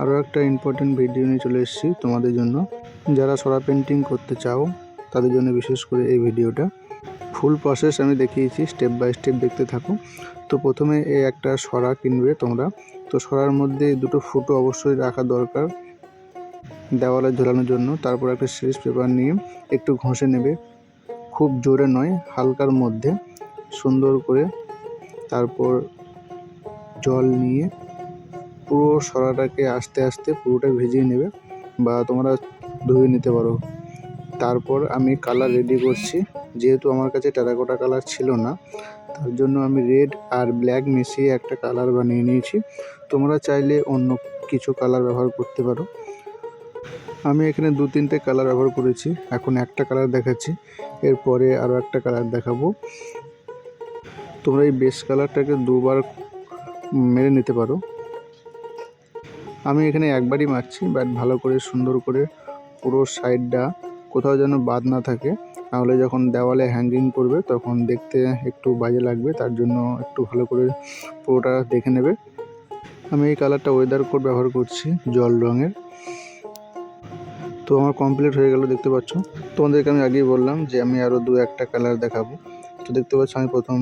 আরও একটা important video নিয়ে চলে এসেছি তোমাদের জন্য। যারা সরা পেন্টিং করতে চাও তাদের জন্য বিশেষ করে এই ভিডিওটা। ফুল প্রসেস আমি দেখিয়েছি, স্টেপ বাই স্টেপ দেখতে থাকো। তো প্রথমে এই একটা সরা কিনবে তোমরা। তো সরার মধ্যে দুটো ফুটো অবশ্যই রাখা দরকার দেওয়ালে ঝোলানোর জন্য। তারপর একটা সিরিজ পেপার নিয়ে একটু ঘষে নেবে, খুব জোরে নয়, হালকার মধ্যে সুন্দর করে। তারপর জল নিয়ে পুরো সরাটাকে আস্তে আস্তে পুরোটা ভিজিয়ে নেবে, বা তোমরা ধুয়ে নিতে পারো। তারপর আমি কালার রেডি করছি। যেহেতু আমার কাছে টেরাকোটা কালার ছিল না, তার জন্য আমি রেড আর ব্ল্যাক মিশিয়ে একটা কালার বানিয়ে নিয়েছি। তোমরা চাইলে অন্য কিছু কালার ব্যবহার করতে পারো। আমি এখানে 2-3টে কালার ব্যবহার করেছি। এখন একটা কালার দেখাচ্ছি, এরপরে আরও একটা কালার দেখাবো। তোমরা এই বেস কালারটাকে দুবার মেরে নিতে পারো। আমি এখানে একবারই মারছি, বাট ভালো করে সুন্দর করে পুরো সাইডটা কোথাও যেন বাদ না থাকে, নাহলে যখন দেওয়ালে হ্যাঙ্গিং করবে তখন দেখতে একটু বাজে লাগবে। তার জন্য একটু ভালো করে পুরোটা দেখে নেবে। আমি এই কালারটা ওয়েদার কোড ব্যবহার করছি, জল রঙের। তো আমার কমপ্লিট হয়ে গেল, দেখতে পাচ্ছ। তোমাদেরকে আমি আগেই বললাম যে আমি আরও 2-1টা কালার দেখাবো। তো দেখতে পাচ্ছ আমি প্রথম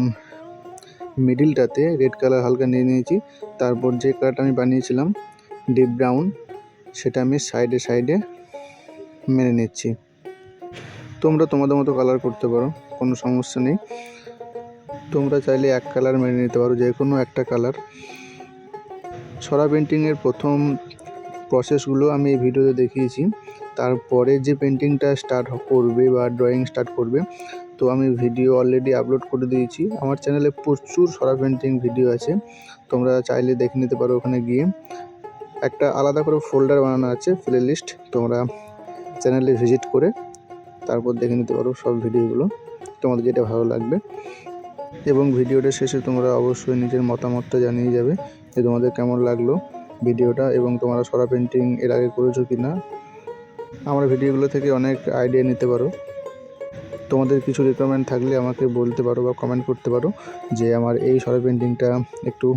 মিডিলটাতে রেড কালার হালকা নিয়ে নিয়েছি। তারপর যে কালারটা আমি বানিয়েছিলাম ডিপ ব্রাউন, সেটা আমি সাইডে সাইডে মেরে নিচ্ছি। তোমরা তোমাদের মতো কালার করতে পারো, কোনো সমস্যা নেই। তোমরা চাইলে এক কালার মেরে নিতে পারো, যে কোনো একটা কালার। সরা পেন্টিংয়ের প্রথম প্রসেসগুলো আমি এই ভিডিওতে দেখিয়েছি। তারপরে যে পেন্টিংটা স্টার্ট করবে বা ড্রয়িং স্টার্ট করবে, তো আমি ভিডিও অলরেডি আপলোড করে দিয়েছি। আমার চ্যানেলে প্রচুর সরা পেন্টিং ভিডিও আছে, তোমরা চাইলে দেখে নিতে পারো। ওখানে গিয়ে একটা আলাদা করে ফোল্ডার বানানো আছে, প্লে লিস্ট। তোমরা চ্যানেলে ভিজিট করে তারপর দেখে নিতে পারো সব ভিডিওগুলো, তোমাদের যেটা ভালো লাগবে। এবং ভিডিওটা শেষে তোমরা অবশ্যই নিজের মতামতটা জানিয়ে যাবে যে তোমাদের কেমন লাগলো ভিডিওটা, এবং তোমরা সরা পেন্টিং এর আগে করেছো কি না। আমার ভিডিওগুলো থেকে অনেক আইডিয়া নিতে পারো। তোমাদের কিছু রিকোয়ারমেন্ট থাকলে আমাকে বলতে পারো বা কমেন্ট করতে পারো যে আমার এই সরা পেন্টিংটা একটু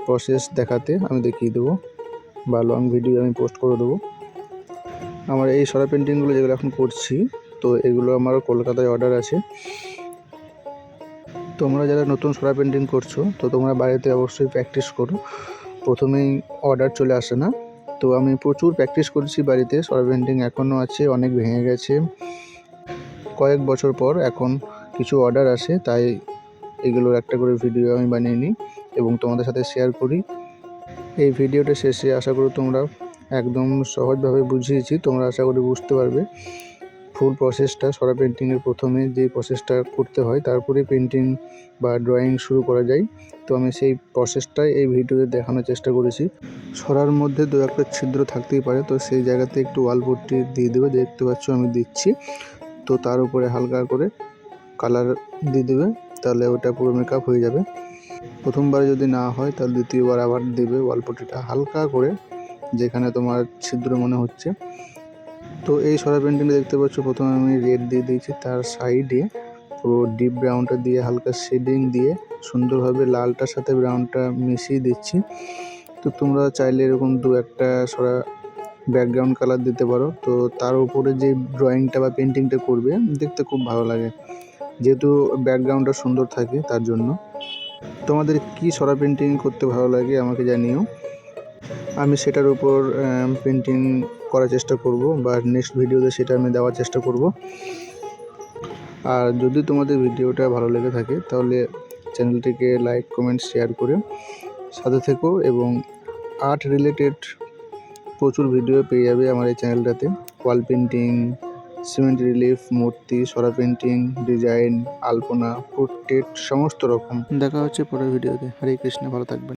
প্রসেস দেখাতে, আমি দেখিয়ে দেবো, বা লং ভিডিও আমি পোস্ট করে দেবো। আমার এই সরা পেন্টিংগুলো যেগুলো এখন করছি, তো এগুলো আমার কলকাতায় অর্ডার আছে। তোমরা যারা নতুন সরা পেন্টিং করছো, তো তোমরা বাড়িতে অবশ্যই প্র্যাকটিস করো, প্রথমেই অর্ডার চলে আসে না। তো আমি প্রচুর প্র্যাকটিস করছি বাড়িতে। সরা পেন্টিং এখনও আছে, অনেক ভেঙে গেছে। কয়েক বছর পর এখন কিছু অর্ডার আসে, তাই এগুলোর একটা করে ভিডিও আমি বানিয়ে নিই এবং তোমাদের সাথে শেয়ার করি। এই ভিডিওটা শেষে আশা করি তোমরা একদম সহজভাবে বুঝিয়েছি, তোমরা আশা করি বুঝতে পারবে ফুল প্রসেসটা। সরা পেন্টিংয়ের প্রথমে যে প্রসেসটা করতে হয়, তারপরে পেন্টিং বা ড্রয়িং শুরু করা যায়। তো আমি সেই প্রসেসটাই এই ভিডিওতে দেখানোর চেষ্টা করেছি। সরার মধ্যে 2-1টা ছিদ্র থাকতেই পারে, তো সেই জায়গাতে একটু ওয়াল পট্টি দিয়ে দেবে, দেখতে পাচ্ছ আমি দিচ্ছি। তো তার উপরে হালকা করে কালার দিয়ে দেবে, তাহলে ওটা পুরো মেকআপ হয়ে যাবে। প্রথমবারে যদি না হয় তাহলে দ্বিতীয়বার আবার দেবে ওয়াল পট্টিটা হালকা করে, যেখানে তোমার ছিদ্র মনে হচ্ছে। তো এই সরা পেন্টিংটা দেখতে পাচ্ছ, প্রথমে আমি রেড দিয়ে দিয়েছি, তার সাইডে পুরো ডিপ ব্রাউনটা দিয়ে হালকা শেডিং দিয়ে সুন্দরভাবে লালটার সাথে ব্রাউনটা মিশিয়ে দিচ্ছি। তো তোমরা চাইলে এরকম 2-1টা সরা ব্যাকগ্রাউন্ড কালার দিতে পারো। তো তার উপরে যে ড্রয়িংটা বা পেন্টিংটা করবে দেখতে খুব ভালো লাগে, যেহেতু ব্যাকগ্রাউন্ডটা সুন্দর থাকে তার জন্য। তোমাদের কি সরা পেন্টিং করতে ভালো লাগে আমাকে জানিও, আমি সেটার উপর পেন্টিং করার চেষ্টা করব, বা নেক্সট ভিডিওতে সেটা আমি দেওয়ার চেষ্টা করব। আর যদি তোমাদের ভিডিওটা ভালো লেগে থাকে তাহলে চ্যানেলটিকে লাইক, কমেন্ট, শেয়ার করে সাথে থেকো। এবং আর্ট রিলেটেড প্রচুর ভিডিও পেয়ে যাবে আমার এই চ্যানেলটাতে। ওয়াল পেন্টিং, সিমেন্ট রিলিফ, মূর্তি, সরা পেন্টিং, ডিজাইন, আলপনা, পোর্ট্রেট, সমস্ত রকম। দেখা হচ্ছে পরের ভিডিওতে। হরে কৃষ্ণ, ভালো থাকবেন।